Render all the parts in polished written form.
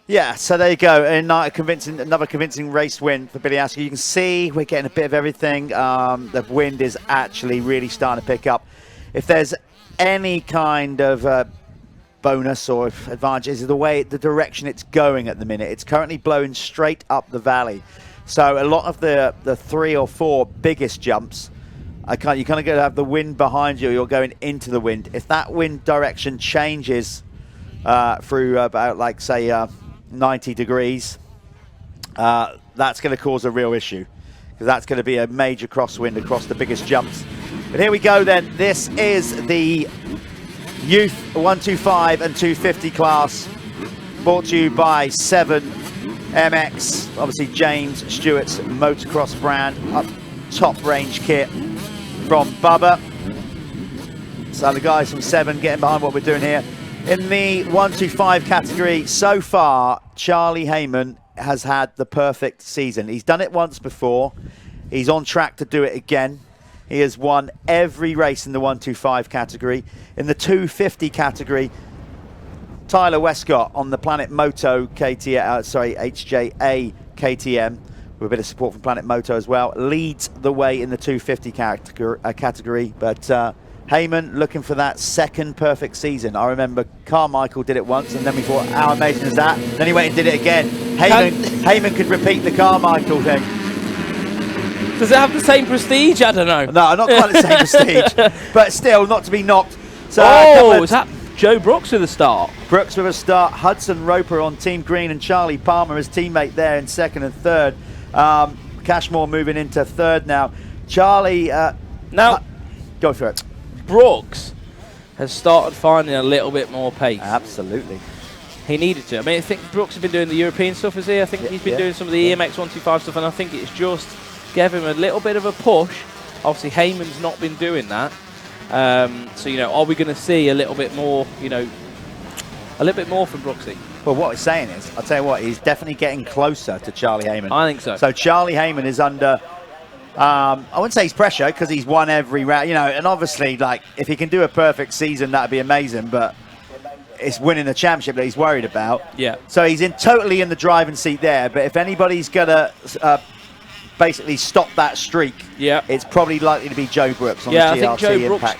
Yeah, so there you go. Another convincing race win for Billy Askew. You can see we're getting a bit of everything. The wind is actually really starting to pick up. If there's any kind of bonus or advantage, is the direction it's going at the minute. It's currently blowing straight up the valley. So a lot of the 3 or 4 biggest jumps, you kind of got to have the wind behind you. You're going into the wind. If that wind direction changes through about, like, say, 90 degrees, that's going to cause a real issue, because that's going to be a major crosswind across the biggest jumps. But here we go then. This is the Youth 125 and 250 class, brought to you by 7 MX, obviously James Stewart's motocross brand, top range kit from Bubba. So the guys from 7 getting behind what we're doing here. In the 125 category, so far, Charlie Heyman has had the perfect season. He's done it once before. He's on track to do it again. He has won every race in the 125 category. In the 250 category, Tyler Westcott on the Planet Moto HJA KTM, with a bit of support from Planet Moto as well, leads the way in the 250 category. But Heyman looking for that second perfect season. I remember Carmichael did it once, and then we thought, how amazing is that? Then he went and did it again. Heyman could repeat the Carmichael thing. Does it have the same prestige? I don't know. No, not quite the same prestige, but still not to be knocked. So, is that Joe Brooks with a start? Brooks with a start. Hudson Roper on Team Green, and Charlie Palmer, his teammate, there in second and third. Cashmore moving into third now. Charlie, now go for it. Brooks has started finding a little bit more pace. Absolutely. He needed to. I mean, I think Brooks has been doing the European stuff, has he? I think he's been doing some of the EMX125 stuff, and I think it's just gave him a little bit of a push. Obviously, Heyman's not been doing that. So, are we going to see a little bit more, a little bit more from Brooksy? Well, what he's saying is, I'll tell you what, he's definitely getting closer to Charlie Heyman. I think so. So Charlie Heyman is under, I wouldn't say he's pressure, because he's won every round, and obviously, like, if he can do a perfect season, that'd be amazing, but it's winning the championship that he's worried about. Yeah. So he's totally in the driving seat there, but if anybody's going to basically stop that streak, it's probably likely to be Joe Brooks on the GRT. I think Joe Brooks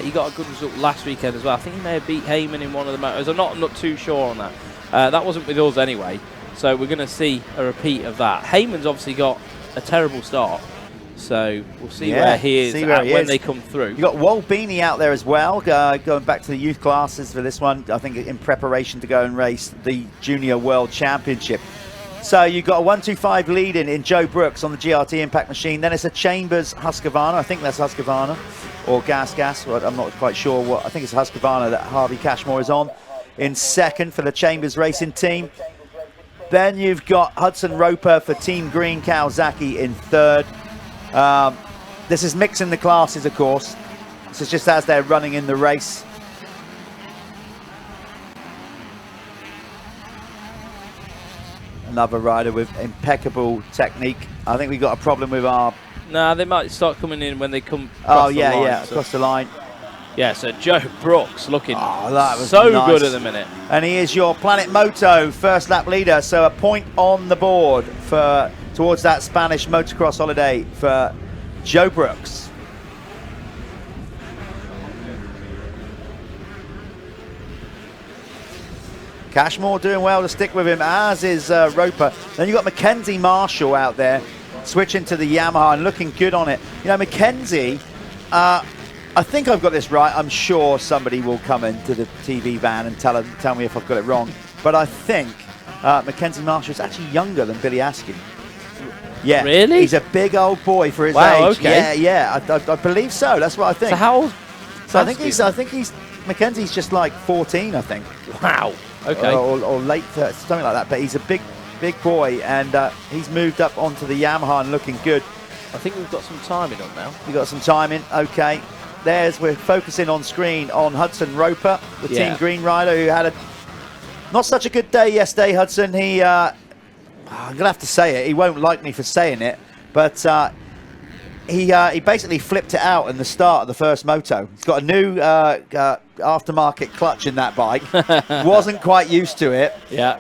he got a good result last weekend as well. I think he may have beat Heyman in one of the motos. I'm not too sure on that. That wasn't with us anyway, so we're going to see a repeat of that. Heyman's obviously got a terrible start, so we'll see where he is when they come through. You've got Wolbini out there as well, going back to the youth classes for this one, I think in preparation to go and race the Junior World Championship. So you've got a 125 lead in Joe Brooks on the GRT Impact Machine. Then it's a Chambers Husqvarna. I think that's Husqvarna or Gas. Well, I'm not quite sure what. I think it's Husqvarna that Harvey Cashmore is on in second for the Chambers Racing team. Then you've got Hudson Roper for Team Green, Kawasaki in third. This is mixing the classes, of course. This is just as they're running in the race. Another rider with impeccable technique. I think we got a problem with our... No, they might start coming in when they come across the line. Across the line. Yeah, so Joe Brooks looking that was so nice. Good at the minute. And he is your Planet Moto first lap leader. So a point on the board towards that Spanish motocross holiday for Joe Brooks. Cashmore doing well to stick with him, as is Roper. Then you've got Mackenzie Marshall out there, switching to the Yamaha and looking good on it. Mackenzie, I think I've got this right. I'm sure somebody will come into the TV van and tell me if I've got it wrong. But I think Mackenzie Marshall is actually younger than Billy Askew. Yeah, really? He's a big old boy for his age. Okay. Yeah, I believe so. That's what I think. So how old? So I think he's Mackenzie's just like 14, I think. Wow. Okay. Or late 30s, something like that. But he's a big boy, and he's moved up onto the Yamaha and looking good. I think we've got some timing on now. We've got some timing. Okay. We're focusing on screen on Hudson Roper, the Team Green rider, who had not such a good day yesterday. Hudson, I'm going to have to say it. He won't like me for saying it, but he basically flipped it out in the start of the first moto. He's got a new aftermarket clutch in that bike. Wasn't quite used to it. Yeah.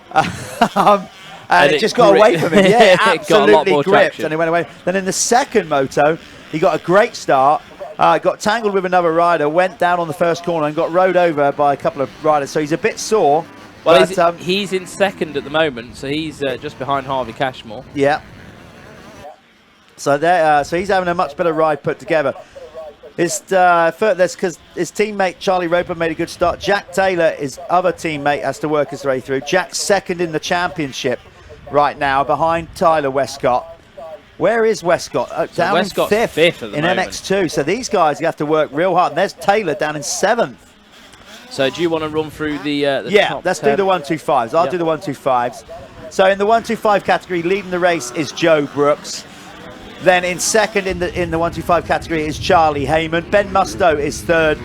And it just got away from him. Yeah, it absolutely gripped, traction. and it went away. Then in the second moto, he got a great start. Got tangled with another rider, went down on the first corner and got rode over by a couple of riders. So he's a bit sore. Well, but, he's in second at the moment, so he's just behind Harvey Cashmore. Yeah. So so he's having a much better ride put together. That's because his teammate Charlie Roper made a good start. Jack Taylor, his other teammate, has to work his way through. Jack's second in the championship right now, behind Tyler Westcott. Where is Westcott? Down Westcott's in fifth at the in moment. MX2. So these guys have to work real hard. And there's Taylor down in 7th. So do you want to run through the yeah, let's do the 125s. I'll do the 125s. So in the 125 category, leading the race is Joe Brooks. Then in second in the 125 category is Charlie Heyman. Ben Musto is third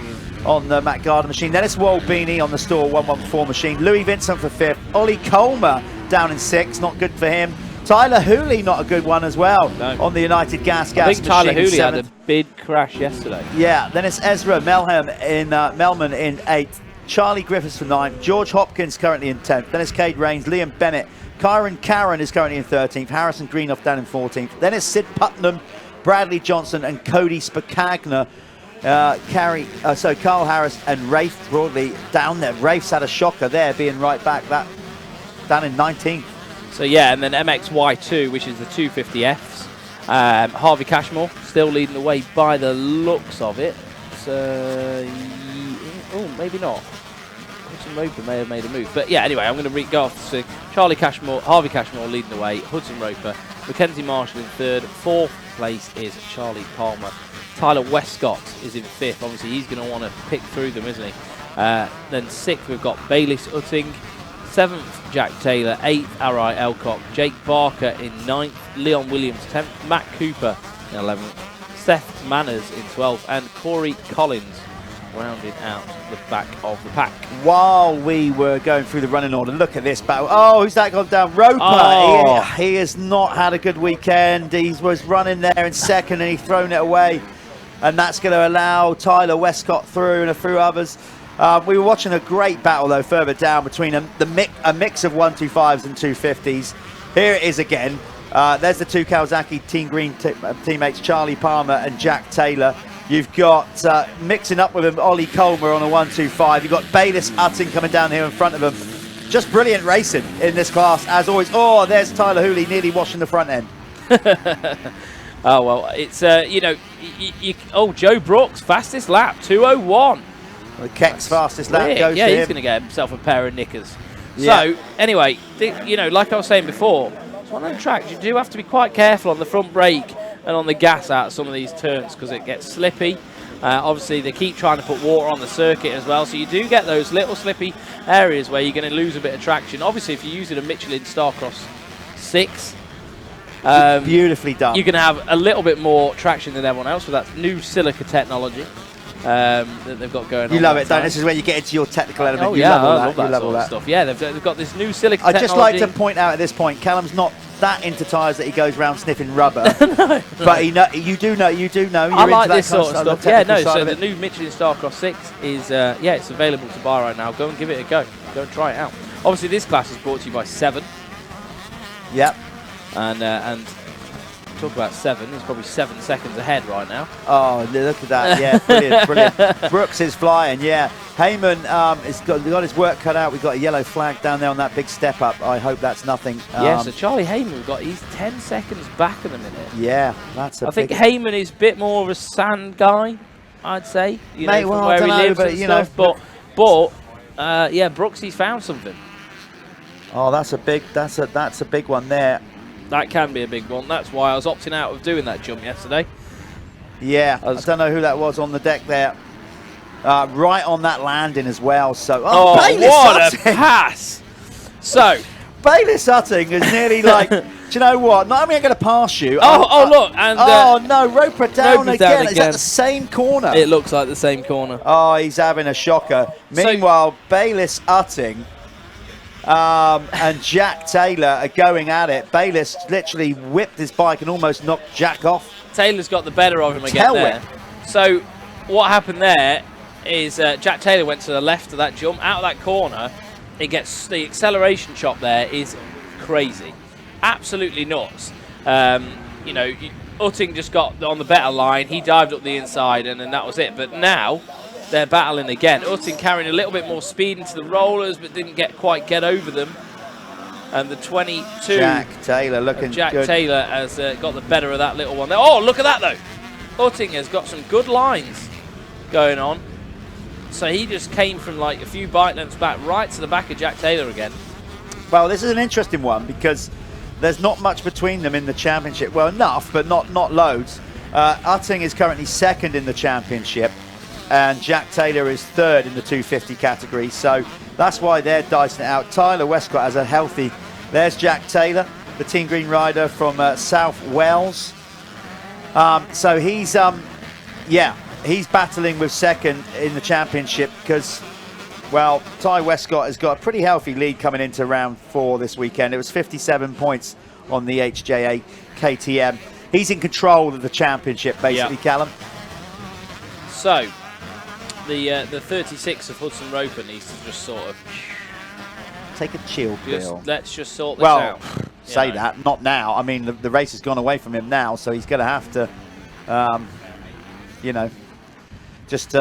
on the Matt Gardner machine. Then it's Walt Beanie on the Store 114 machine. Louis Vincent for 5th. Ollie Colmer down in 6th. Not good for him. Tyler Hooley, not a good one as well, on the United Gas I think machine. Tyler Hooley had a big crash yesterday. Yeah, then it's Ezra Melman in 8th. Charlie Griffiths for 9th. George Hopkins currently in 10th. Then it's Cade Rains, Liam Bennett. Kyron Karen is currently in 13th. Harrison Greenough down in 14th. Then it's Sid Putnam, Bradley Johnson and Cody Spakagna. So Carl Harris and Rafe Broadley down there. Rafe's had a shocker there, being right back down in 19th. So yeah, and then MXY2, which is the 250Fs. Harvey Cashmore still leading the way by the looks of it. So, oh, maybe not. Hudson Roper may have made a move. But yeah, anyway, I'm going to go off to Harvey Cashmore leading the way, Hudson Roper, Mackenzie Marshall in 3rd, 4th place is Charlie Palmer. Tyler Westcott is in 5th. Obviously, he's going to want to pick through them, isn't he? Then 6th, we've got Bayliss Utting. 7th, Jack Taylor. 8th, Arai Elcock. Jake Barker in 9th. Leon Williams 10th. Matt Cooper in 11th. Seth Manners in 12th. And Corey Collins rounding out the back of the pack. While we were going through the running order, look at this battle. Oh, who's that gone down? Roper. Oh. He has not had a good weekend. He was running there in second and he's thrown it away. And that's going to allow Tyler Westcott through and a few others. We were watching a great battle, though, further down between a mix of 125s and 250s. Here it is again. There's the two Kawasaki Team Green teammates, Charlie Palmer and Jack Taylor. You've got mixing up with him, Ollie Colmer on a 125. You've got Bayliss Utting coming down here in front of him. Just brilliant racing in this class, as always. Oh, there's Tyler Hooley nearly washing the front end. Oh, well, it's, Joe Brooks, fastest lap, 2:01. The Keck's fastest lap goes to him. Yeah, he's going to get himself a pair of knickers. Yeah. So, anyway, like I was saying before, it's one of them tracks, you do have to be quite careful on the front brake and on the gas out of some of these turns because it gets slippy. Obviously, they keep trying to put water on the circuit as well, so you do get those little slippy areas where you're going to lose a bit of traction. Obviously, if you're using a Michelin Starcross 6, beautifully done. you're going to have a little bit more traction than everyone else with that new silica technology that they've got going on. You love it, don't you? This is where you get into your technical element. Oh, you yeah, love I love that sort of stuff. Yeah, they've got this new silica technology. I'd just like to point out at this point, Callum's not that into tyres that he goes around sniffing rubber. No. But you do know. I like this sort of stuff. Yeah, no, so the new Michelin Starcross 6 is, it's available to buy right now. Go and give it a go. Go and try it out. Obviously, this class is brought to you by 7. Yep. And talk about 7, he's probably 7 seconds ahead right now. Oh, look at that. Yeah, brilliant. Brooks is flying, yeah. Heyman has got his work cut out. We've got a yellow flag down there on that big step up. I hope that's nothing. So Charlie Heyman, he's 10 seconds back at the minute. Yeah, that's I think Heyman is a bit more of a sand guy, I'd say. Mate, from where he lives and stuff. But Brooks, he's found something. Oh, that's a big one there. That can be a big one. That's why I was opting out of doing that jump yesterday. Yeah, I don't know who that was on the deck there. Right on that landing as well. So, what a pass! So, Bayliss Utting is nearly like, do you know what? Not only am I going to pass you. Look. And, no, Roper down again. Is that the same corner? It looks like the same corner. Oh, he's having a shocker. Meanwhile, Bayliss Utting and Jack Taylor are going at it. Bayliss literally whipped his bike and almost knocked Jack off Taylor's got the better of him again there. So what happened there is Jack Taylor went to the left of that jump, out of that corner. It gets the acceleration chop there is crazy, absolutely nuts. You know, Utting just got on the better line. He dived up the inside, and then that was it. But now they're battling again. Utting carrying a little bit more speed into the rollers, but didn't quite get over them. And the 22 Jack Taylor looking Jack good. Taylor has got the better of that little one there. Oh, look at that though. Utting has got some good lines going on. So he just came from like a few bike lengths back right to the back of Jack Taylor again. Well, this is an interesting one because there's not much between them in the championship. Well, enough, but not loads. Utting is currently second in the championship, and Jack Taylor is third in the 250 category. So that's why they're dicing it out. Tyler Westcott has a healthy. There's Jack Taylor, the Team Green rider from South Wales. So he's, he's battling with second in the championship because, well, Ty Westcott has got a pretty healthy lead coming into round 4 this weekend. It was 57 points on the HJA KTM. He's in control of the championship, basically, Callum. So the 36 of Hudson Roper needs to just sort of take a chill pill. Let's just sort this out. Say that, not now. I mean, the race has gone away from him now, so he's going to have to, you know, just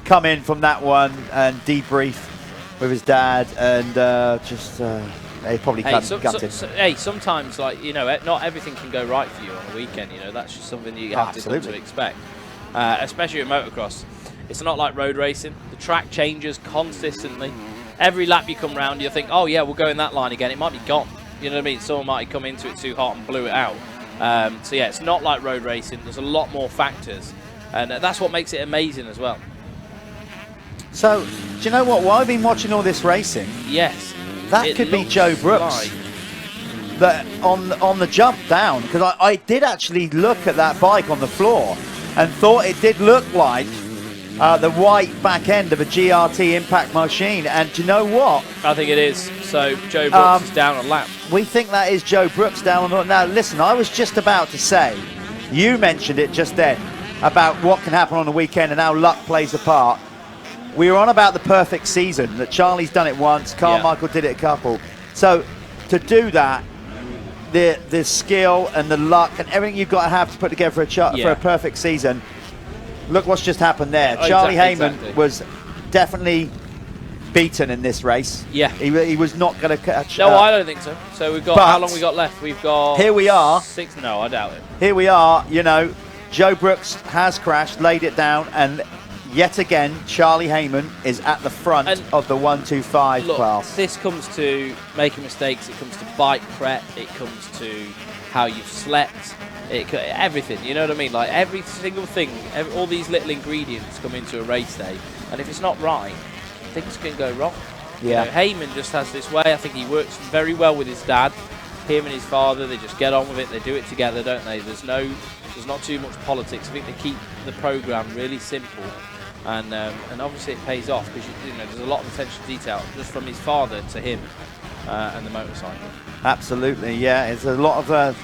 come in from that one and debrief with his dad and he probably gutted. Hey, sometimes, like, you know, not everything can go right for you on a weekend. You know, that's just something you have to come to expect. Especially in motocross. It's not like road racing. The track changes consistently. Every lap you come round, you think, oh yeah, we'll go in that line again. It might be gone. You know what I mean? Someone might come into it too hot and blew it out. So yeah, it's not like road racing. There's a lot more factors. And that's what makes it amazing as well. So, do you know what? While I've been watching all this racing, yes, that could be Joe Brooks. That on the jump down, because I did actually look at that bike on the floor and thought it did look like the white back end of a GRT impact machine. And do you know what? I think it is. So Joe Brooks is down a lap. We think that is Joe Brooks down on. Now listen, I was just about to say, you mentioned it just then about what can happen on the weekend and how luck plays a part. We were on about the perfect season, that Charlie's done it once, Carmichael did it a couple. So to do that, the skill and the luck and everything you've got to have to put together for a perfect season. Look what's just happened there. Charlie Heyman was definitely beaten in this race. Yeah. He was not going to catch No, I don't think so. So we've got, how long we got left? We've got... Here we are. 6, no, I doubt it. Here we are, you know, Joe Brooks has crashed, laid it down, and yet again, Charlie Heyman is at the front of the 125 class. This comes to making mistakes, it comes to bike prep, it comes to how you've slept, everything, you know what I mean? Like every single thing, all these little ingredients come into a race day, and if it's not right, things can go wrong. Yeah. You know, Heyman just has this way. I think he works very well with his dad. Him and his father, they just get on with it. They do it together, don't they? There's not too much politics. I think they keep the program really simple, and obviously it pays off because you know there's a lot of attention to detail just from his father to him and the motorcycle. Absolutely, yeah. It's a lot of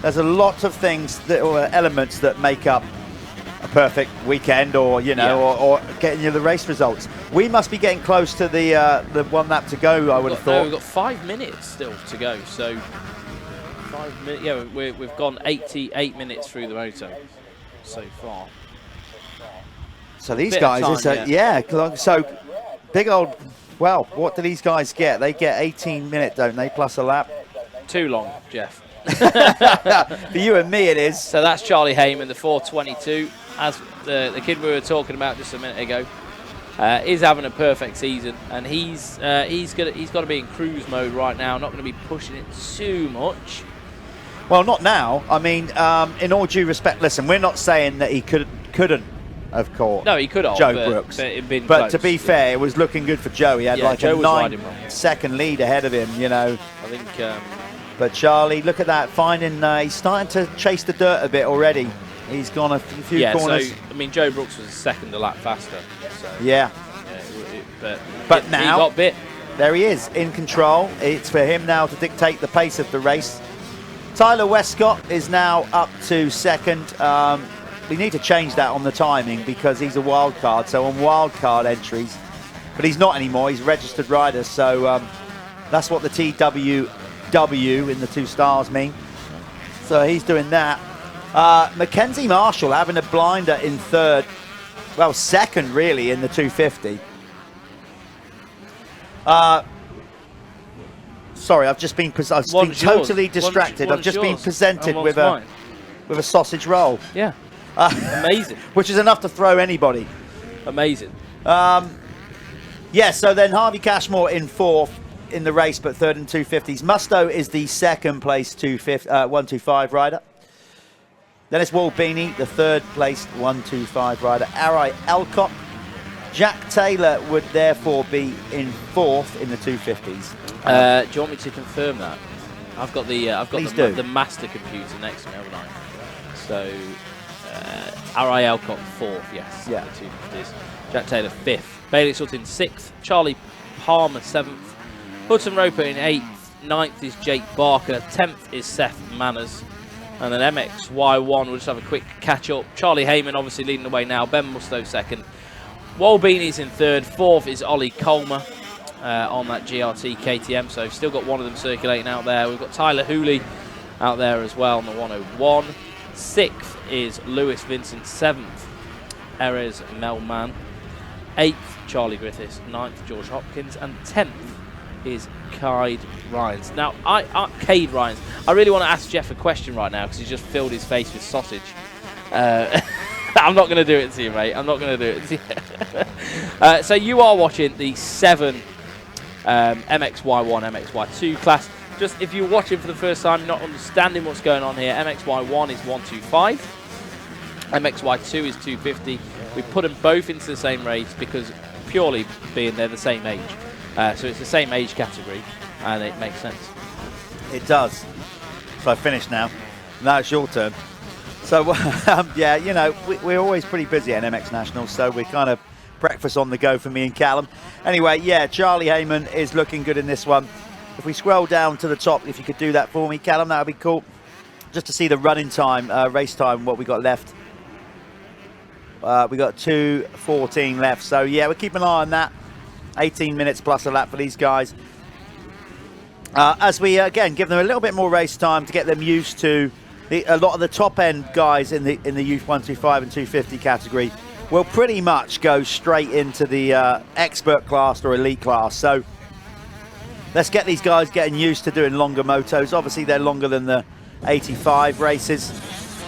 there's a lot of things or elements that make up a perfect weekend, or you know, or getting you the race results. We must be getting close to the 1 lap to go. I would have thought. No, we've got 5 minutes still to go. So 5 minutes. Yeah, we've gone 88 minutes through the moto so far. So these guys, so big old. Well, what do these guys get? They get 18 minutes, don't they? Plus a lap. Too long, Jeff. For you and me, it is. So that's Charlie Heyman, the 422. As the kid we were talking about just a minute ago, is having a perfect season, and he's got to be in cruise mode right now. Not going to be pushing it too much. Well, not now. I mean, in all due respect, listen, we're not saying that he couldn't have caught. No, he could have. Joe Brooks. But to be fair, it was looking good for Joe. He had like a 9-second lead ahead of him. You know. I think. But Charlie, look at that, he's starting to chase the dirt a bit already. He's gone a few corners. So, I mean, Joe Brooks was a second a lap faster. So, yeah. But now, he got bit. There he is, in control. It's for him now to dictate the pace of the race. Tyler Westcott is now up to second. We need to change that on the timing because he's a wild card. So on wild card entries, but he's not anymore. He's a registered rider. So that's what the TWW in the 2 stars mean. So he's doing that. Mackenzie Marshall having a blinder in third. Well, second really in the 250. Sorry, I've just been totally distracted. I've just been presented with a sausage roll. Yeah, amazing. Which is enough to throw anybody. Amazing. Yeah, so then Harvey Cashmore in fourth in the race, but third in 250s. Musto is the second place 125 rider. Then it's Wall Beanie, the third place 125 rider. Ari Alcott. Jack Taylor would therefore be in fourth in the 250s. Do you want me to confirm that? I've got the the master computer next to me, haven't I? So Ari Alcott fourth, yes. Yeah. The 250s. Jack Taylor fifth. Bailey Sutton sixth. Charlie Palmer seventh. Hudson Roper in eighth. Ninth is Jake Barker. 10th is Seth Manners. And then MXY1, we'll just have a quick catch up. Charlie Heyman obviously leading the way now. Ben Musto second. Walbeanie's in third. Fourth is Ollie Colmer on that GRT KTM. So still got one of them circulating out there. We've got Tyler Hooley out there as well on the 101. Sixth is Lewis Vincent. Seventh, Erez Melman. Eighth, Charlie Griffiths. Ninth, George Hopkins. And 10th is Cade Ryans. Now, Cade Ryans. I really want to ask Jeff a question right now because he's just filled his face with sausage. I'm not going to do it to you, mate. I'm not going to do it to you. So you are watching the 7 MXY1, MXY2 class. Just if you're watching for the first time, not understanding what's going on here, MXY1 is 125. MXY2 is 250. We put them both into the same race because purely being they're the same age. So it's the same age category, and it makes sense. It does. So I finished now. Now it's your turn. So, yeah, you know, we're always pretty busy at MXNationals, so we're kind of breakfast on the go for me and Callum. Anyway, yeah, Charlie Heyman is looking good in this one. If we scroll down to the top, if you could do that for me, Callum, that would be cool. Just to see the running time, race time, what we got left. We got 2:14 left. So, yeah, we'll keep an eye on that. 18 minutes plus a lap for these guys. As we, again, give them a little bit more race time to get them used to a lot of the top-end guys in the Youth 125 and 250 category will pretty much go straight into the expert class or elite class. So let's get these guys getting used to doing longer motos. Obviously, they're longer than the 85 races.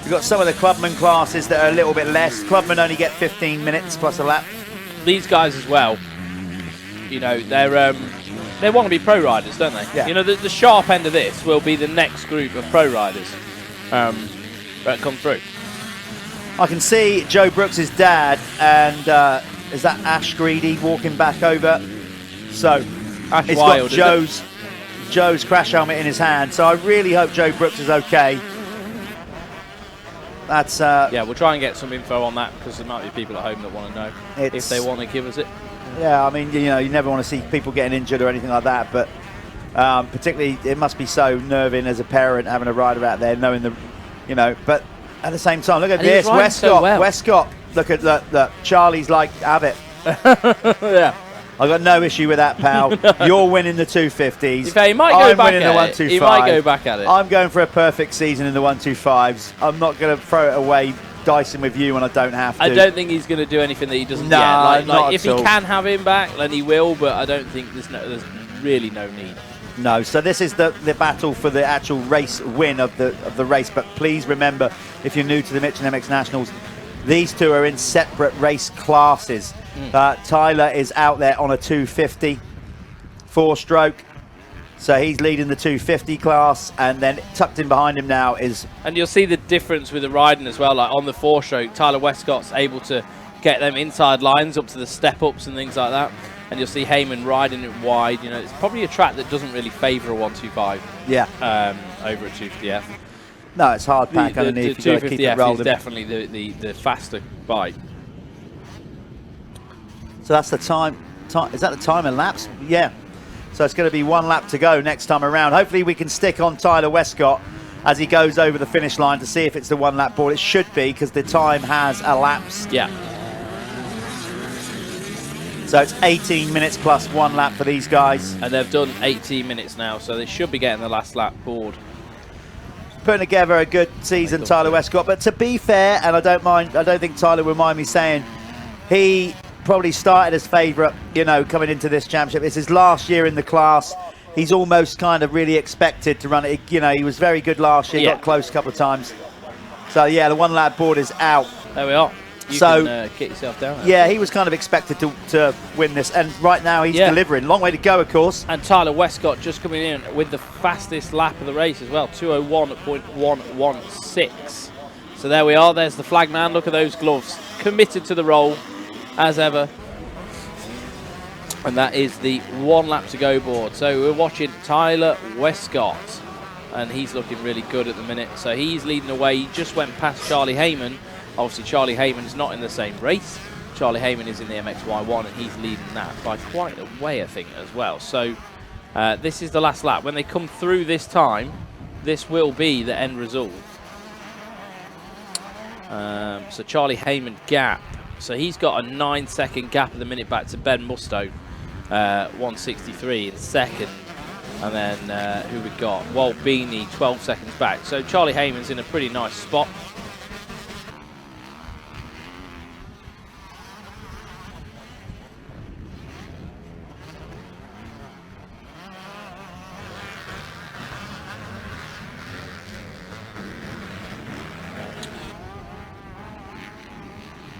We've got some of the clubman classes that are a little bit less. Clubmen only get 15 minutes plus a lap. These guys as well, you know, they want to be pro riders, don't they? Yeah. You know, the sharp end of this will be the next group of pro riders that come through. I can see Joe Brooks' dad and is that Ash Greedy walking back over? So Ash it's Wild, got Joe's crash helmet in his hand. So I really hope Joe Brooks is okay. That's yeah, we'll try and get some info on that because there might be people at home that want to know if they want to give us it. Yeah, I mean, you know, you never want to see people getting injured or anything like that, but particularly it must be so nerving as a parent having a rider out there knowing the, you know, but at the same time, look at this, Westcott, so well. Westcott, look at that, Charlie's like, have it. Yeah. I've got no issue with that, pal. You're winning the 250s. He might go I'm back winning the 125. He might go back at it. I'm going for a perfect season in the 125s. I'm not going to throw it away dicing with you when I don't have to. I don't think he's going to do anything that he doesn't No, get. not if at he all. can have him back, then he will, but I don't think there's really no need. No, so this is the battle for the actual race win of the race. But please remember, if you're new to the Michelin MXNationals, these two are in separate race classes. Tyler is out there on a 250 4-stroke, so he's leading the 250 class, and then tucked in behind him now is... And you'll see the difference with the riding as well, like on the 4-stroke, Tyler Westcott's able to get them inside lines up to the step-ups and things like that. And you'll see Heyman riding it wide. You know, it's probably a track that doesn't really favour a 125. Yeah. Over at 250F. No, it's hard pack underneath. The You've got to keep it 250F rolling. is definitely the faster bike. So that's the time. Is that the time in laps? Yeah. So it's going to be 1 lap to go next time around. Hopefully we can stick on Tyler Westcott. as he goes over the finish line to see if it's the 1 lap board. It should be, because the time has elapsed. Yeah. So it's 18 minutes plus 1 lap for these guys. And they've done 18 minutes now, so they should be getting the last lap board. Putting together a good season, Tyler Westcott. But to be fair, and I don't think Tyler will mind me saying, he probably started as favourite, you know, coming into this championship. It's his last year in the class. He's almost kind of really expected to run it. You know, he was very good last year, got close a couple of times. So yeah, the 1 lap board is out. There we are. You can get yourself down there. Yeah, he was kind of expected to win this, and right now he's delivering. Long way to go, of course. And Tyler Westcott just coming in with the fastest lap of the race as well, 2:01.116. So there we are. There's the flag man. Look at those gloves. Committed to the role, as ever. And that is the 1 lap to go board. So we're watching Tyler Westcott, and he's looking really good at the minute. So he's leading the way. He just went past Charlie Heyman. Obviously, Charlie Heyman's not in the same race. Charlie Heyman is in the MXY1, and he's leading that by quite a way, I think, as well. So this is the last lap. When they come through this time, this will be the end result. So Charlie Heyman gap. So he's got a 9-second gap at the minute back to Ben Musto, 163 in second. And then who we got? Walt Beanie, 12 seconds back. So Charlie Heyman's in a pretty nice spot.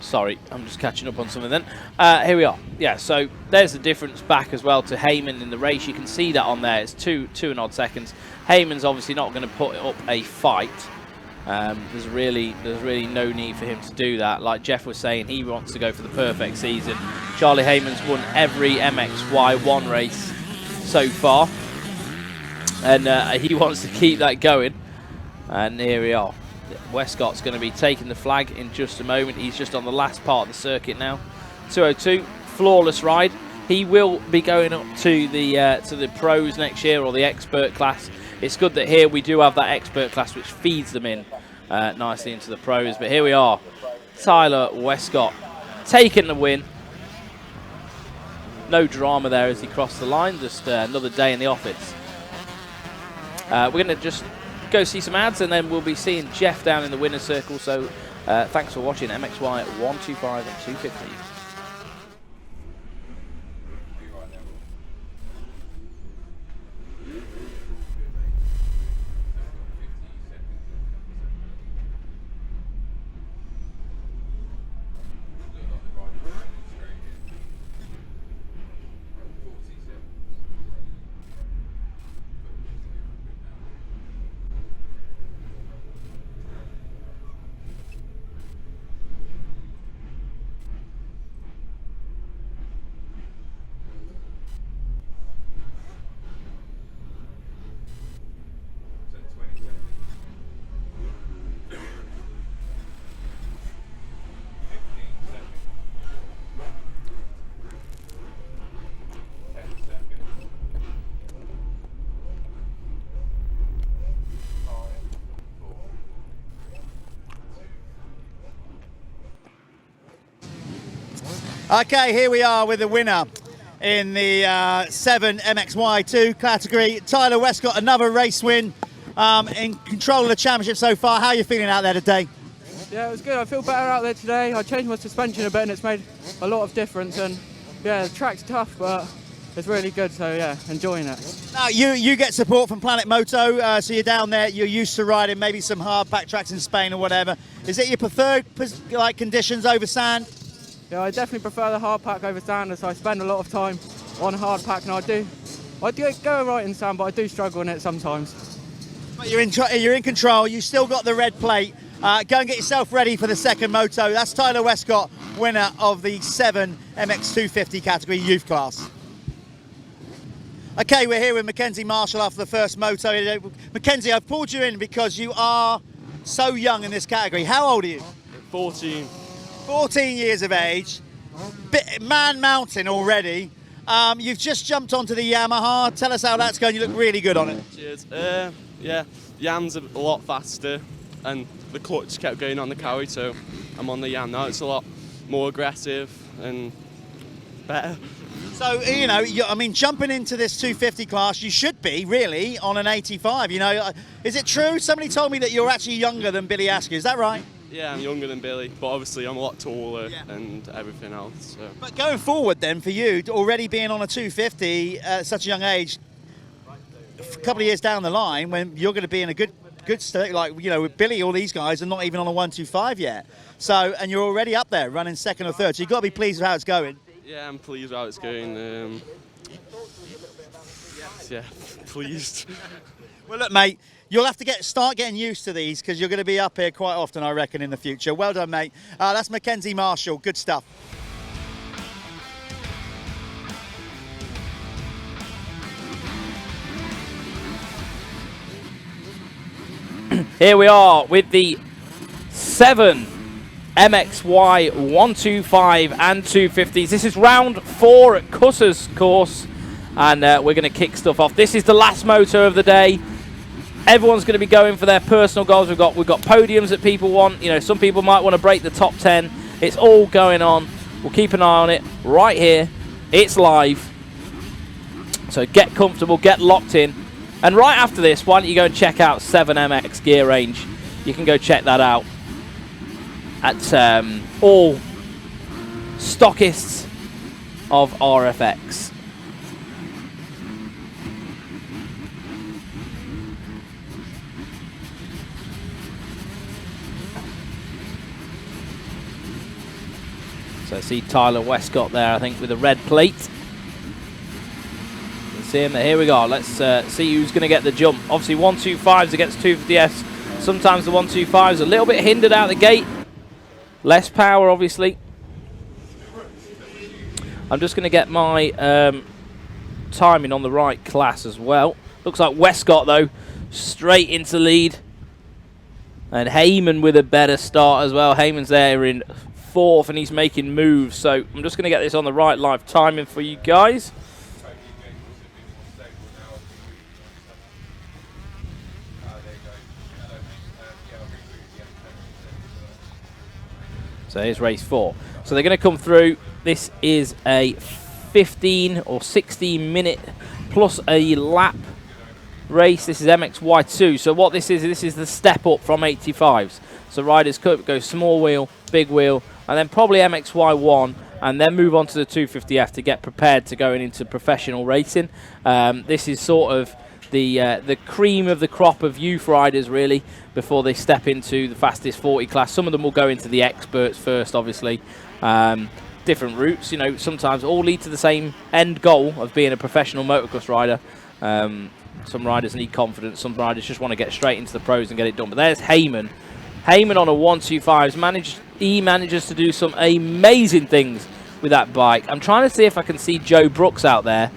Sorry, I'm just catching up on something then. Here we are. Yeah, so there's the difference back as well to Heyman in the race. You can see that on there. It's two and odd seconds. Heyman's obviously not going to put up a fight. There's really no need for him to do that. Like Jeff was saying, he wants to go for the perfect season. Charlie Heyman's won every MXY1 race so far, and he wants to keep that going. And here we are. Westcott's going to be taking the flag in just a moment. He's just on the last part of the circuit now. 202, flawless ride. He will be going up to the pros next year, or the expert class. It's good that here we do have that expert class, which feeds them in nicely into the pros. But here we are, Tyler Westcott taking the win. No drama there as he crossed the line. Just another day in the office. We're going to just go see some ads, and then we'll be seeing Jeff down in the winner's circle. So thanks for watching MXY125 at 250. Okay, here we are with the winner in the 7 MXY2 category. Tyler Westcott, another race win, in control of the championship so far. How are you feeling out there today? Yeah, it was good. I feel better out there today. I changed my suspension a bit and it's made a lot of difference. And yeah, the track's tough, but it's really good. So yeah, enjoying it. Now, you get support from Planet Moto, so you're down there, you're used to riding maybe some hard pack tracks in Spain or whatever. Is it your preferred conditions over sand? Yeah, I definitely prefer the hard pack over sand, so I spend a lot of time on hard pack, and I do go right in sand, but I do struggle in it sometimes. But you're in control. You still got the red plate. Go and get yourself ready for the second moto. That's Tyler Westcott, winner of the 7 MX250 category youth class. Okay, we're here with Mackenzie Marshall after the first moto. Mackenzie, I've pulled you in because you are so young in this category. How old are you? 14. 14 years of age, Man Mountain already. You've just jumped onto the Yamaha. Tell us how that's going. You look really good on it. Cheers. Yeah, Yam's a lot faster, and the clutch kept going on the carry, so I'm on the Yam now. It's a lot more aggressive and better. So, you know, I mean, jumping into this 250 class, you should be, really, on an 85. You know, is it true? Somebody told me that you're actually younger than Billy Askew. Is that right? Yeah, I'm younger than Billy, but obviously I'm a lot taller and everything else. So. But going forward then, for you, already being on a 250 at such a young age, a couple of years down the line, when you're going to be in a good state, like, you know, with Billy, all these guys are not even on a 125 yet. So, and you're already up there running second or third, so you've got to be pleased with how it's going. Yeah, I'm pleased with how it's going. Yeah, pleased. Well, look, mate, you'll have to start getting used to these because you're going to be up here quite often, I reckon, in the future. Well done, mate. That's Mackenzie Marshall. Good stuff. Here we are with the 7 MXY125 and 250s. This is round 4 at Cusses Gorse, and we're going to kick stuff off. This is the last moto of the day. Everyone's going to be going for their personal goals. We've got podiums that people want. You know, some people might want to break the top 10. It's all going on. We'll keep an eye on it right here. It's live. So get comfortable, get locked in. And right after this, why don't you go and check out 7MX Gear Range. You can go check that out at all stockists of RFX. So I see Tyler Westcott there, I think, with a red plate. You can see him there. Here we go. Let's see who's going to get the jump. Obviously, 125s against 250s. Sometimes the 125s a little bit hindered out the gate. Less power, obviously. I'm just going to get my timing on the right class as well. Looks like Westcott, though, straight into lead. And Heyman with a better start as well. Heyman's there in 4th, and he's making moves. So I'm just going to get this on the right live timing for you guys. So here's race 4. So they're going to come through. This is a 15 or 16 minute plus a lap race. This is MXY2. So what this is the step up from 85s. So riders could go small wheel, big wheel, and then probably MXY1, and then move on to the 250F to get prepared to going into professional racing. This is sort of the cream of the crop of youth riders, really, before they step into the fastest 40 class. Some of them will go into the experts first, obviously. Different routes, you know, sometimes all lead to the same end goal of being a professional motocross rider. Some riders need confidence. Some riders just want to get straight into the pros and get it done. But there's Heyman. Heyman on a 125. He manages to do some amazing things with that bike. I'm trying to see if I can see Joe Brooks out there.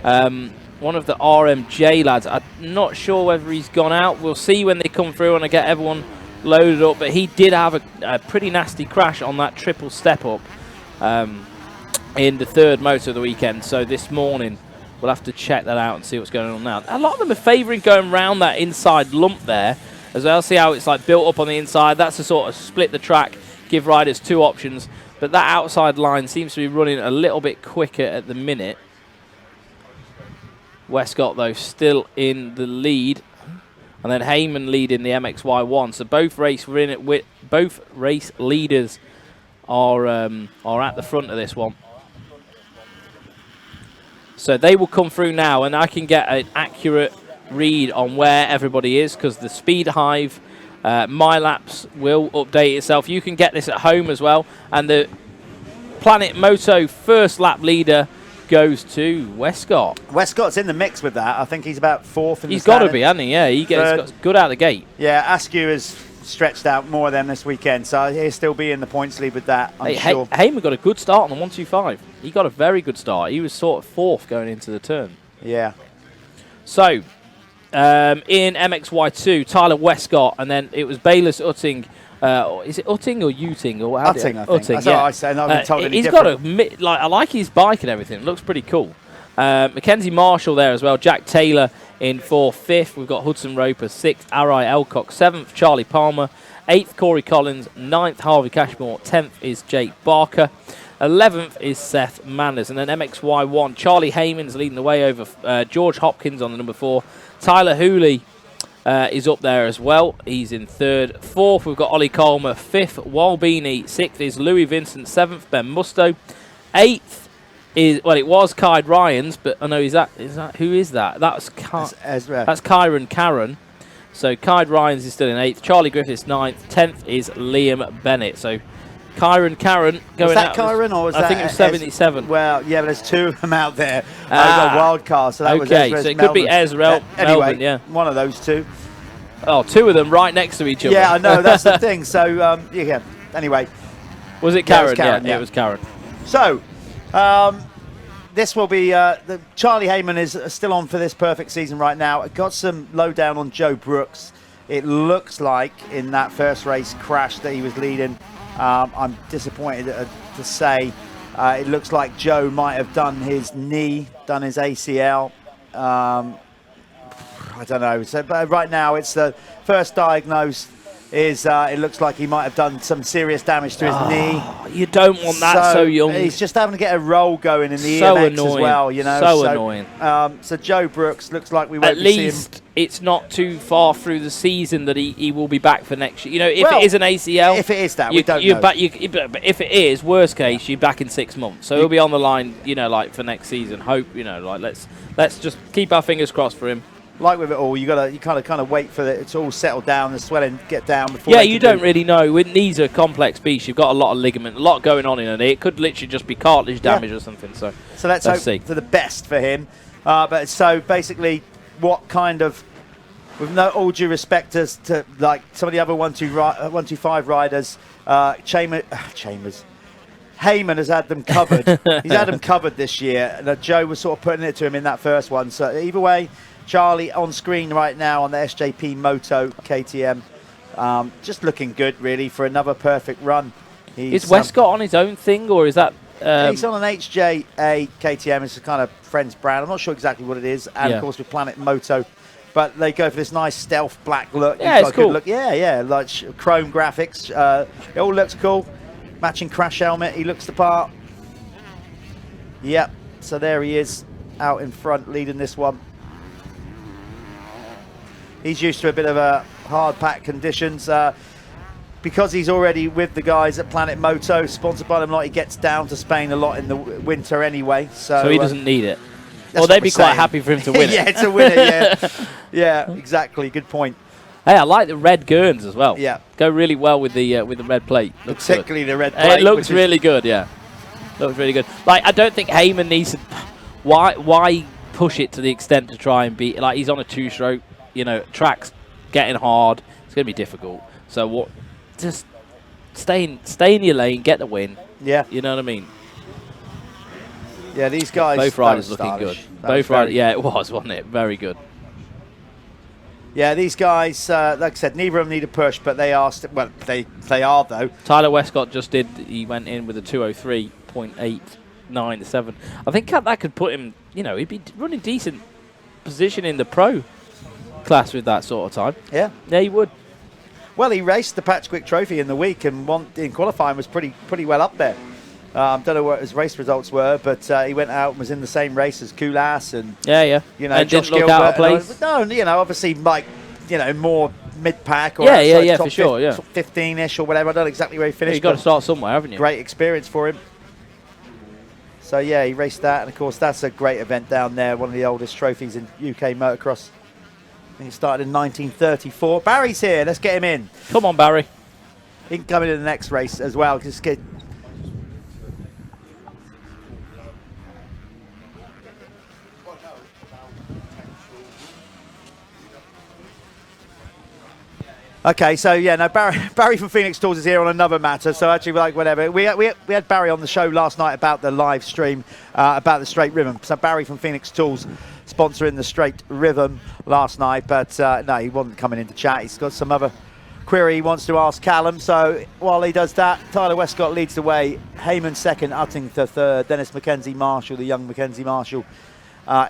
One of the RMJ lads. I'm not sure whether he's gone out. We'll see when they come through and I get everyone loaded up. But he did have a pretty nasty crash on that triple step up in the 3rd motor of the weekend. So this morning we'll have to check that out and see what's going on now. A lot of them are favouring going round that inside lump there as well. See how it's like built up on the inside. That's to sort of split the track, give riders 2 options. But that outside line seems to be running a little bit quicker at the minute. Westcott, though, still in the lead. And then Heyman leading the MXY1. So both race leaders are at the front of this one. So they will come through now, and I can get an accurate read on where everybody is, because the Speed Hive, MyLaps will update itself. You can get this at home as well. And the Planet Moto first lap leader goes to Westcott. Westcott's in the mix with that. I think he's about 4th in the He's got to standing. be, hasn't he? Yeah, he's got good out of the gate. Yeah, Askew has stretched out more of them this weekend, so he'll still be in the points lead with that, I'm sure. Heyman got a good start on the 125. He got a very good start. He was sort of 4th going into the turn. Yeah. So, in MXY2, Tyler Westcott, and then it was Bayless Utting Is it Utting or Uting or Utting, I think. Utting, That's what I say. I've been told any he's different. got a I like his bike and everything. It looks pretty cool. Mackenzie Marshall there as well. Jack Taylor in 4th. 5th, we've got Hudson Roper. 6th, Arai Elcock. 7th, Charlie Palmer. 8th, Corey Collins. 9th, Harvey Cashmore. 10th is Jake Barker. 11th is Seth Manners. And then MXY1, Charlie Heyman's leading the way over George Hopkins on the number 4. Tyler Hooley is up there as well. He's in 3rd. 4th, we've got Ollie Colmer. 5th, Walbini. 6th is Louis Vincent. 7th, Ben Musto. 8th is, well, it was Kyd Ryans, but I know who is that? That's Ezra. That's Kyron Karen. So Kyd Ryans is still in 8th. Charlie Griffiths 9th. 10th is Liam Bennett. So Kyron Karen going was that out. Kyron or was that? I think it was 77. Well, yeah, but there's 2 of them out there. I got a wild card, so that was okay, Ezra's so it could be Melbourne. Ezra. Anyway, Melbourne, yeah. one of those 2. Oh, 2 of them right next to each other. Yeah, I know, that's the thing. So, yeah, anyway. Was it Yeah, Karen? it was Karen, yeah. It was Karen. So, this will be, Charlie Heyman is still on for this perfect season right now. Got some lowdown on Joe Brooks. It looks like in that first race crash that he was leading, I'm disappointed to say, it looks like Joe might have done his knee, done his ACL. I don't know. So, but right now, it's the first diagnosed is it looks like he might have done some serious damage to his knee. You don't want that so young. He's just having to get a roll going in the So EMX annoying. as well, you know. So annoying. So Joe Brooks looks like we won't At be seeing him. least it's not too far through the season that he will be back for next year. You know, if Well, it is an ACL, if it is that, we don't know. But if it is, worst case, you're back in 6 months. So he'll be on the line, you know, like for next season. Hope, you know, like let's just keep our fingers crossed for him. Like with it all, you kind of wait for it to all settle down, the swelling get down before. Yeah, you don't really know. With knees are a complex beast. You've got a lot of ligament, a lot going on in it. It could literally just be cartilage damage or something. So let's hope see. for the best for him. But so basically, what kind of, with no all due respect to like some of the other 125 riders, Chambers. Heyman has had them covered. He's had them covered this year. And Joe was sort of putting it to him in that first one. So either way, Charlie on screen right now on the SJP Moto KTM. Just looking good, really, for another perfect run. Is Westcott on his own thing, or is that... he's on an HJA KTM. It's a kind of friend's brand. I'm not sure exactly what it is. And, of course, with Planet Moto. But they go for this nice stealth black look. Yeah, it's cool. Look. Yeah, like chrome graphics. It all looks cool. Matching crash helmet. He looks the part. Yep. So there he is out in front leading this one. He's used to a bit of a hard pack conditions. Because he's already with the guys at Planet Moto, sponsored by them a lot, he gets down to Spain a lot in the winter anyway. So he doesn't need it. Well, they'd be quite happy for him to win it. Yeah, to win it, yeah. Yeah, exactly. Good point. Hey, I like the red Gurns as well. Yeah. Go really well with the red plate. Looks particularly good. The red plate. It looks really good, yeah. Looks really good. Like, I don't think Heyman needs to... Why push it to the extent to try and beat... Like, he's on a 2-stroke, you know, track's getting hard. It's going to be difficult. So what... Just stay in your lane, get the win. Yeah. You know what I mean? Yeah, these guys... Both riders looking good. Both riders... Yeah, it was, wasn't it? Very good. Yeah, these guys, like I said, neither of them need a push, but they are... well, they are, though. Tyler Westcott just did... He went in with a 203.897. I think that could put him... You know, he'd be running decent position in the pro class with that sort of time. Yeah. Yeah, he would. Well, he raced the Patch Quick Trophy in the week and in qualifying was pretty well up there. Don't know what his race results were, but he went out and was in the same race as Kulas and you know, and Josh didn't look Gilbert out of place. No, you know, obviously like more mid pack or yeah, top for sure, 15ish or whatever. I don't know exactly where he finished. You've got to start somewhere, haven't you? Great experience for him. So yeah, he raced that, and of course that's a great event down there. One of the oldest trophies in UK motocross. I think it started in 1934. Barry's here. Let's get him in. Come on, Barry. He can come into the next race as well. Just get. Okay, so yeah, no, Barry from Phoenix Tools is here on another matter. So actually, like whatever, we had Barry on the show last night about the live stream about the straight rhythm. So Barry from Phoenix Tools sponsoring the straight rhythm last night, but no, he wasn't coming in to chat. He's got some other query he wants to ask Callum. So while he does that, Tyler Westcott leads the way. Heyman second, Utting to third. Then it's Mackenzie Marshall, the young Mackenzie Marshall,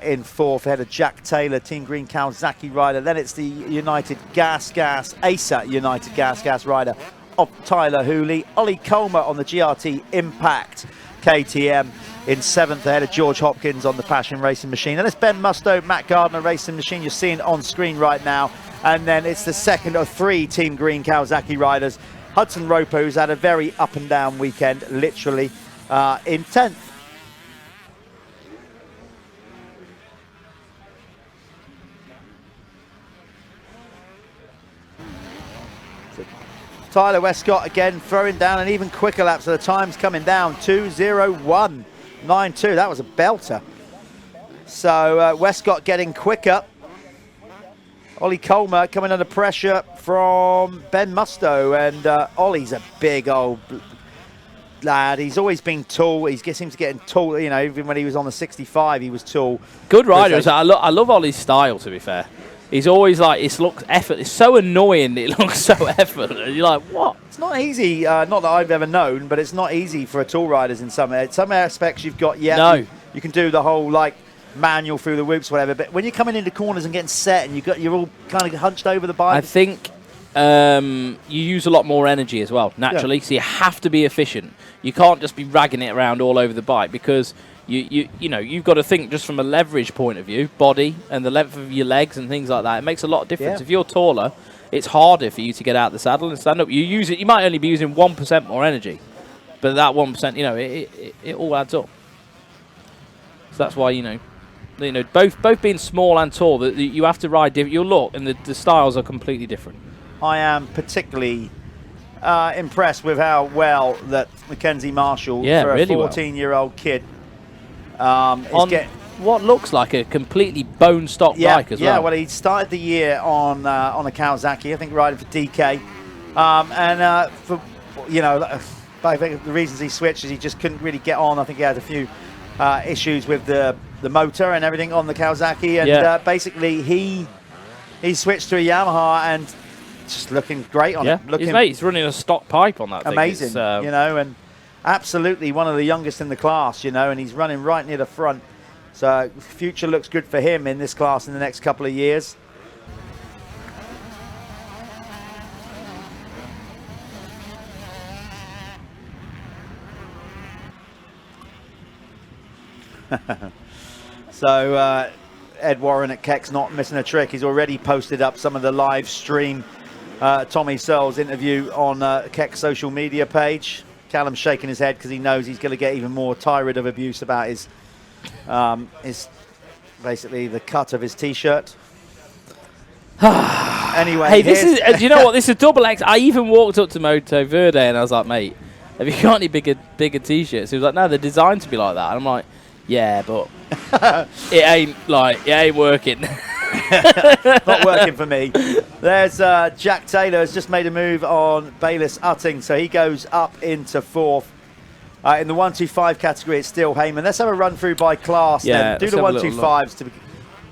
in fourth, ahead of Jack Taylor, Team Green Kawasaki rider. Then it's the United Gas ASA United Gas rider of Tyler Hooley. Ollie Comer on the GRT Impact KTM in seventh, ahead of George Hopkins on the Passion Racing Machine. And it's Ben Mustoe, Matt Gardner Racing Machine. You're seeing on screen right now. And then it's the second of three Team Green Kawasaki riders. Hudson Roper, who's had a very up and down weekend, literally in 10th. Tyler Westcott again throwing down an even quicker lap, so the time's coming down 2:01.92. That was a belter. So Westcott getting quicker. Ollie Comer coming under pressure from Ben Mustoe, and Ollie's a big old lad. He's always been tall. He seems to get tall. You know, even when he was on the 65, he was tall. Good rider. I love Ollie's style, to be fair. He's always like, it looks effort. It's so annoying. It looks so effortless. You're like, what? It's not easy. Not that I've ever known, but it's not easy for tool riders in some aspects. You've got you can do the whole like manual through the whoops, whatever. But when you're coming into corners and getting set, and you're all kind of hunched over the bike. I think you use a lot more energy as well, naturally. Yeah. So you have to be efficient. You can't just be ragging it around all over the bike, because you've got to think just from a leverage point of view, body and the length of your legs and things like that. It makes a lot of difference. Yeah. If you're taller, it's harder for you to get out of the saddle and stand up. You might only be using 1% more energy, but that 1%, it all adds up. So that's why both being small and tall, that you have to ride different. Your look and the styles are completely different. I am particularly impressed with how well that Mackenzie Marshall, for a 14-year-old kid, what looks like a completely bone stock bike as well. Yeah, well, he started the year on a Kawasaki, I think, riding for DK, by the reasons he switched is he just couldn't really get on. I think he had a few issues with the motor and everything on the Kawasaki, and basically he switched to a Yamaha and just looking great on it. He's running a stock pipe on that thing. Amazing, and absolutely one of the youngest in the class, and he's running right near the front. So future looks good for him in this class in the next couple of years. So Ed Warren at Keck's not missing a trick. He's already posted up some of the live stream Tommy Searle's interview on Keck's social media page. Callum's shaking his head because he knows he's going to get even more tirade of abuse about his basically the cut of his t-shirt. Anyway, hey, this is do you know what? This is double X. I even walked up to Moto Verde and I was like, mate, have you got any bigger t-shirts? He was like, no, they're designed to be like that. And I'm like, yeah, but it ain't working. Not working for me. There's Jack Taylor has just made a move on Bayliss Utting, so he goes up into fourth. In the 125 category, it's still Heyman. Let's have a run through by class. Yeah, then. Do the 125s.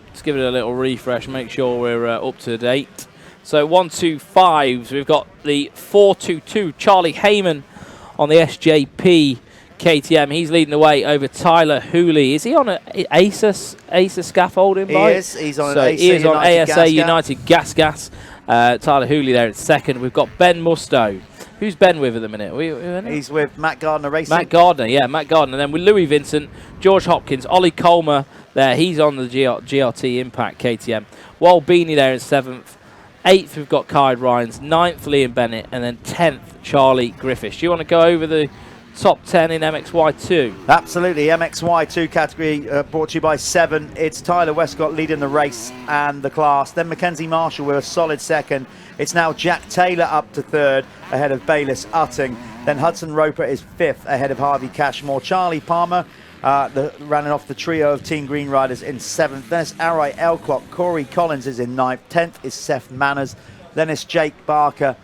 Let's give it a little refresh, make sure we're up to date. So 125s, we've got the 422 Charlie Heyman on the SJP KTM. He's leading the way over Tyler Hooley. Is he on an ASA scaffolding bike? He is. He's on an ASA United Gas. Tyler Hooley there in second. We've got Ben Mustoe. Who's Ben with at the minute? He's with Matt Gardner Racing. Matt Gardner. And then with Louis Vincent, George Hopkins, Ollie Comer there. He's on the GRT Impact KTM. Wal Beanie there in seventh. Eighth, we've got Kyle Ryans. Ninth, Liam Bennett. And then 10th, Charlie Griffiths. Do you want to go over the top 10 in MXY2? Absolutely. MXY2 category brought to you by 7. It's Tyler Westcott leading the race and the class. Then Mackenzie Marshall with a solid second. It's now Jack Taylor up to third ahead of Bayliss Utting. Then Hudson Roper is fifth ahead of Harvey Cashmore. Charlie Palmer running off the trio of Team Green riders in seventh. Then it's Arai Elclock. Corey Collins is in ninth. 10th is Seth Manners. Then it's Jake Barker.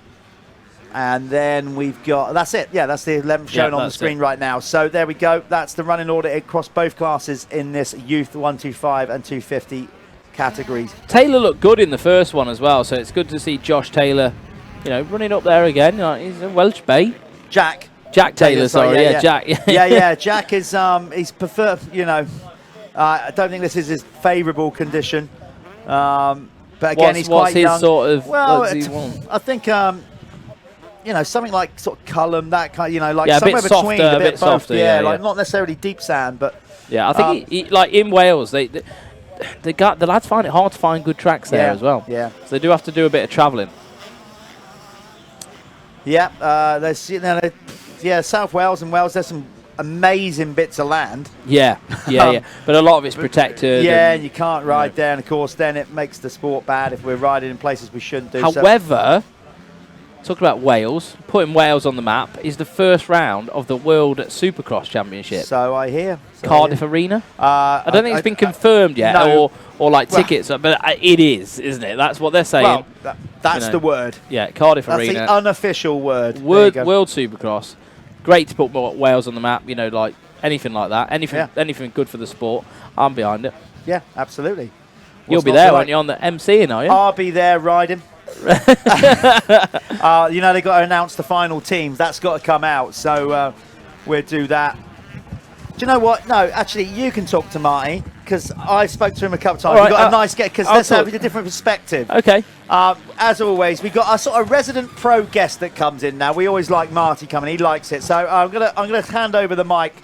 And then we've got, that's it. Yeah, that's the 11th shown on the screen right now. So there we go. That's the running order across both classes in this youth 125 and 250 categories. Taylor looked good in the first one as well, so it's good to see Josh Taylor you know, running up there again. He's a Welsh bay. Jack Taylor, sorry, yeah, Jack. yeah. Jack is he's preferred. You know, I don't think this is his favourable condition. But again, he's quite young. What's his sort of? Well, I think you know, something like sort of Cullum, that kind. You know, like somewhere between, a bit softer, yeah, like not necessarily deep sand, but yeah, I think he, like in Wales, the lads find it hard to find good tracks there as well. Yeah, so they do have to do a bit of travelling. Yeah, there's South Wales and Wales. There's some amazing bits of land. Yeah, but a lot of it's protected. Yeah, and you can't ride there, and of course, then it makes the sport bad if we're riding in places we shouldn't do. However, talking about Wales, putting Wales on the map is the first round of the World Supercross Championship. So I hear. Cardiff Arena. I don't think it's been confirmed yet, no. or like tickets, but it is, isn't it? That's what they're saying. Well, that's the word. Yeah, Cardiff Arena. Arena. That's the unofficial word. World Supercross. Great to put Wales on the map. You know, like anything like that. Anything good for the sport. I'm behind it. Yeah, absolutely. You'll be there, won't you, on the MCing, are you? I'll be there riding. You know, they've got to announce the final teams. That's got to come out. So we'll do that. Do you know what? No, actually, you can talk to Marty because I spoke to him a couple of times. Right, We've got a nice get because let's have a different perspective. Okay. As always, we've got a sort of resident pro guest that comes in now. We always like Marty coming. He likes it. So I'm gonna hand over the mic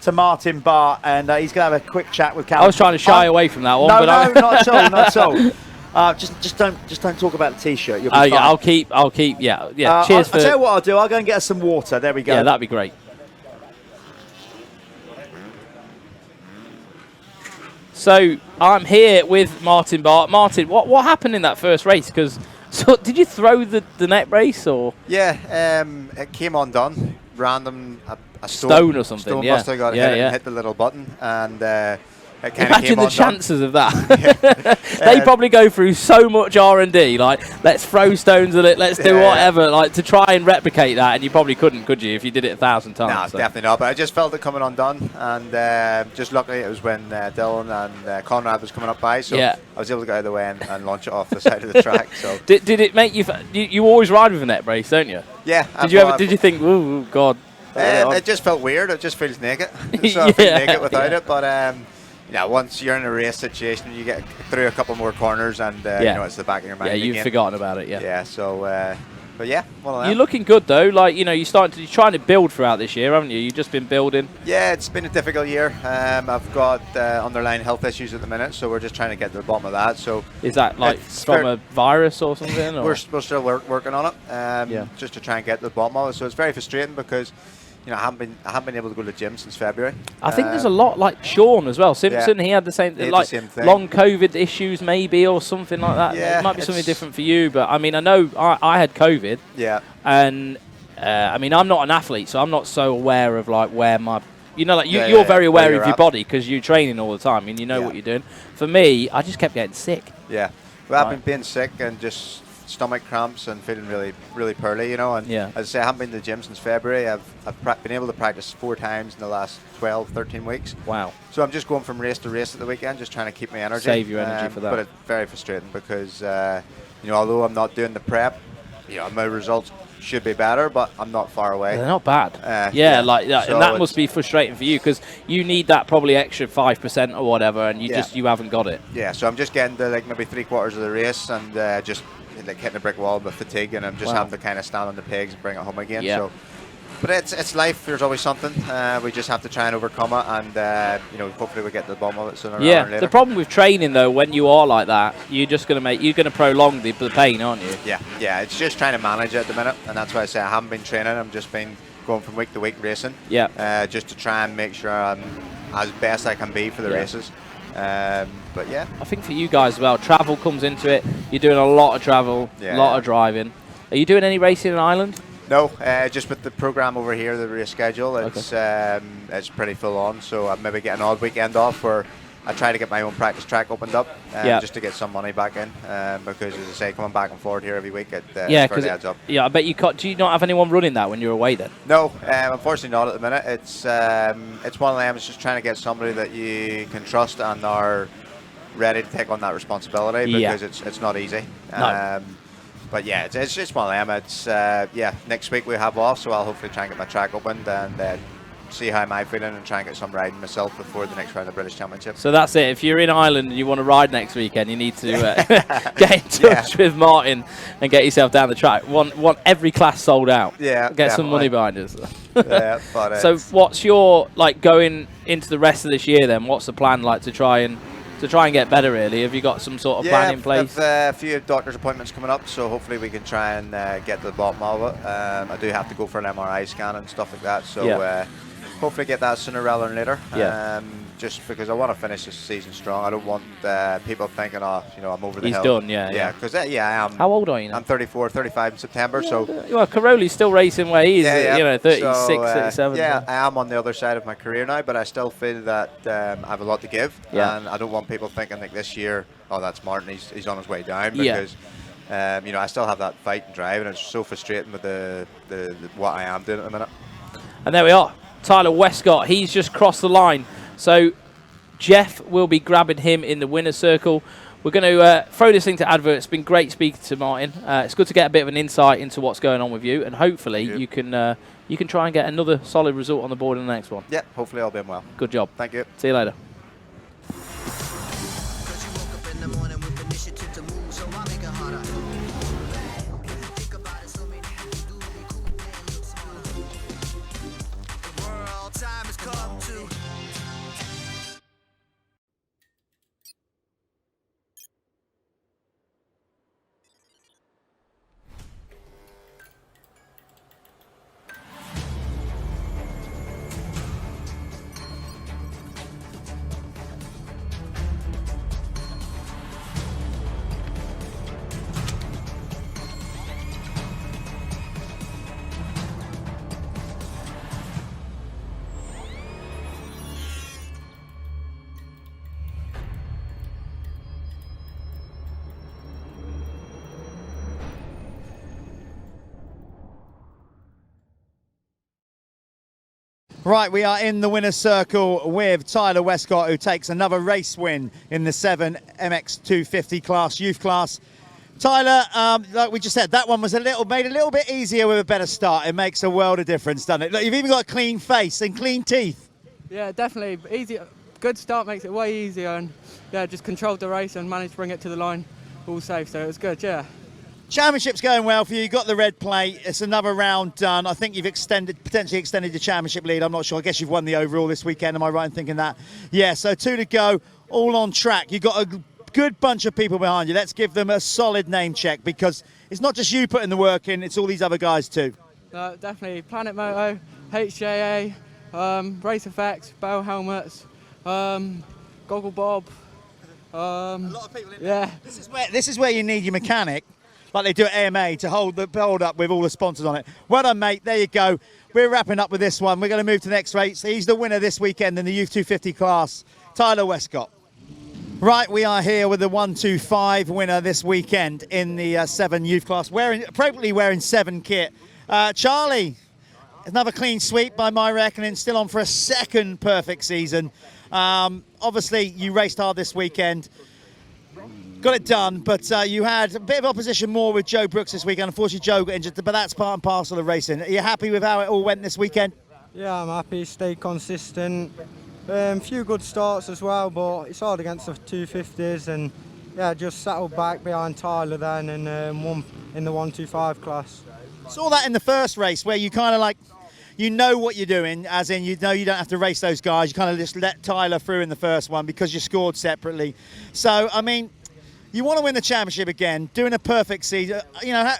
to Martin Barr, and he's gonna have a quick chat with Cal. I was trying to shy away from that one. No, but not at all, not at all. Just don't talk about the t-shirt. You'll be fine. Yeah, I'll keep. Yeah. Cheers. I'll tell you what I'll do. I'll go and get us some water. There we go. Yeah, that'd be great. So I'm here with Martin Barr. Martin, what happened in that first race? Because did you throw the net race or? Yeah, it came undone. Random a stone or something. Stone must have got hit and hit the little button, and it kind of came Imagine the undone. chances of that. They probably go through so much R&D, like let's throw stones at it, let's do whatever, like to try and replicate that, and you probably couldn't, could you, if you did it 1,000 times? No, definitely not. But I just felt it coming undone, and just luckily it was when Dylan and Conrad was coming up by, so I was able to get out of the way and launch it off the side of the track. So did it make you? You always ride with a net brace, don't you? Yeah. Did you think, oh God? It just felt weird. It just feels naked. So I feel naked without it, but. Yeah, once you're in a race situation, you get through a couple more corners, and you know it's the back of your mind. Yeah, you've forgotten about it. Yeah. So, but yeah, one of them. You're looking good though. Like you're trying to build throughout this year, haven't you? You've just been building. Yeah, it's been a difficult year. I've got underlying health issues at the minute, so we're just trying to get to the bottom of that. So is that like from a virus or something? Or? We're still working on it. Just to try and get to the bottom of it. So it's very frustrating because. You know, I haven't been able to go to the gym since February. I think there's a lot like Sean as well. Simpson, he had the same, same thing. Long COVID issues maybe or something like that. Yeah, it might be something different for you, but I mean, I know I had COVID. Yeah. And I mean, I'm not an athlete, so I'm not so aware of like where my, you know, like you're very aware of your body because you're training all the time and you know what you're doing. For me, I just kept getting sick. Yeah. Well, I've been being sick and just stomach cramps and feeling really poorly, you know, and as I say, I haven't been to the gym since February. I've been able to practice 4 times in the last 13 weeks. Wow. So I'm just going from race to race at the weekend, just trying to keep my energy. Save your energy for that. But it's very frustrating because, you know, although I'm not doing the prep, you know, my results should be better, but I'm not far away. They're not bad. Like that, so and that must be frustrating for you because you need that probably extra 5% or whatever, and you haven't got it. Yeah, so I'm just getting to like maybe 3/4 of the race and just like hitting a brick wall with fatigue, and I'm just having to kind of stand on the pegs and bring it home again. So, but it's life. There's always something. We just have to try and overcome it, and you know, hopefully we get to the bottom of it sooner rather than later. The problem with training though, when you are like that, you're going to prolong the pain, aren't you? Yeah. It's just trying to manage it at the minute, and that's why I say I haven't been training. I've just been going from week to week racing. Just to try and make sure I'm as best I can be for the races. But yeah, I think for you guys as well, travel comes into it. You're doing a lot of travel, a lot of driving. Are you doing any racing in Ireland? No, just with the program over here, the race schedule, it's pretty full on. So I'm maybe getting an odd weekend off where I try to get my own practice track opened up just to get some money back in because, as I say, coming back and forward here every week, it fairly adds up. Yeah, I bet you do you not have anyone running that when you're away then? No, unfortunately not at the minute. It's one of them. It's just trying to get somebody that you can trust and are ready to take on that responsibility because it's not easy. No. But yeah, it's just one of them. It's yeah, next week we have off, so I'll hopefully try and get my track opened and see how I'm feeling and try and get some riding myself before the next round of the British Championship. So that's it. If you're in Ireland and you want to ride next weekend, you need to get in touch with Martin and get yourself down the track. Want every class sold out. Yeah, get some money behind us. Yeah, but so what's your going into the rest of this year then? What's the plan to try and get better? Really, have you got some sort of plan in place? Yeah, a few doctor's appointments coming up, so hopefully we can try and get to the bottom of it. I do have to go for an MRI scan and stuff like that, so hopefully get that sooner rather than later. Just because I want to finish this season strong. I don't want people thinking, oh, I'm over the hill. He's done, yeah. Because I am. How old are you now? I'm 34, 35 in September. So well, Caroli's still racing where he is. 36, so, 37. Yeah, I am on the other side of my career now, but I still feel that I have a lot to give, and I don't want people thinking like this year, oh, that's Martin, he's on his way down, because I still have that fight and drive, and it's so frustrating with the what I am doing at the minute. And there we are. Tyler Westcott, he's just crossed the line. So Jeff will be grabbing him in the winner's circle. We're going to throw this thing to advert. It's been great speaking to Martin. It's good to get a bit of an insight into what's going on with you, and hopefully you can try and get another solid result on the board in the next one. Yeah, hopefully I'll be well. Good job. Thank you. See you later. Right, we are in the winner's circle with Tyler Westcott, who takes another race win in the 7 MX250 class, youth class. Tyler, like we just said, that one was made a little bit easier with a better start. It makes a world of difference, doesn't it? Look, you've even got a clean face and clean teeth. Yeah, definitely. Easy. Good start makes it way easier, and just controlled the race and managed to bring it to the line all safe, so it was good, yeah. Championship's going well for you. You got the red plate. It's another round done. I think you've potentially extended the championship lead. I'm not sure. I guess you've won the overall this weekend. Am I right in thinking that? Yeah, so 2 to go, all on track. You've got a good bunch of people behind you. Let's give them a solid name check, because it's not just you putting the work in, it's all these other guys too. Definitely. Planet Moto, HJA, Race Effects, Bell Helmets, Goggle Bob. A lot of people in there. This is where you need your mechanic, like they do at AMA, to hold up with all the sponsors on it. Well done, mate. There you go. We're wrapping up with this one. We're going to move to the next race. He's the winner this weekend in the Youth 250 class, Tyler Westcott. Right, we are here with the 125 winner this weekend in the 7 youth class, appropriately wearing 7 kit. Charlie, another clean sweep by my reckoning, still on for a second perfect season. Obviously, you raced hard this weekend. Got it done, but you had a bit of opposition more with Joe Brooks this weekend. Unfortunately, Joe got injured, but that's part and parcel of racing. Are you happy with how it all went this weekend? Yeah, I'm happy. Stayed consistent. A few good starts as well, but it's hard against the 250s, and just settled back behind Tyler then and won in the 125 class. Saw that in the first race where you kind of you know what you're doing, as in you know you don't have to race those guys. You kind of just let Tyler through in the first one because you scored separately. So, I mean, you want to win the championship again, doing a perfect season.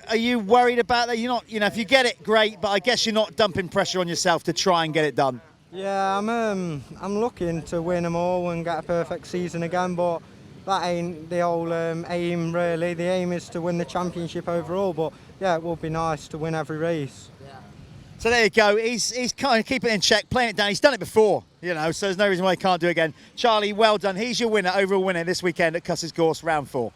Are you worried about that? You're not, if you get it, great, but I guess you're not dumping pressure on yourself to try and get it done. Yeah, I'm looking to win them all and get a perfect season again, but that ain't the whole aim really. The aim is to win the championship overall, but yeah, it would be nice to win every race. Yeah. So there you go. He's kind of keeping it in check, playing it down. He's done it before, so there's no reason why he can't do it again. Charlie, well done. He's your winner, overall winner this weekend at Cusses Gorse, round 4.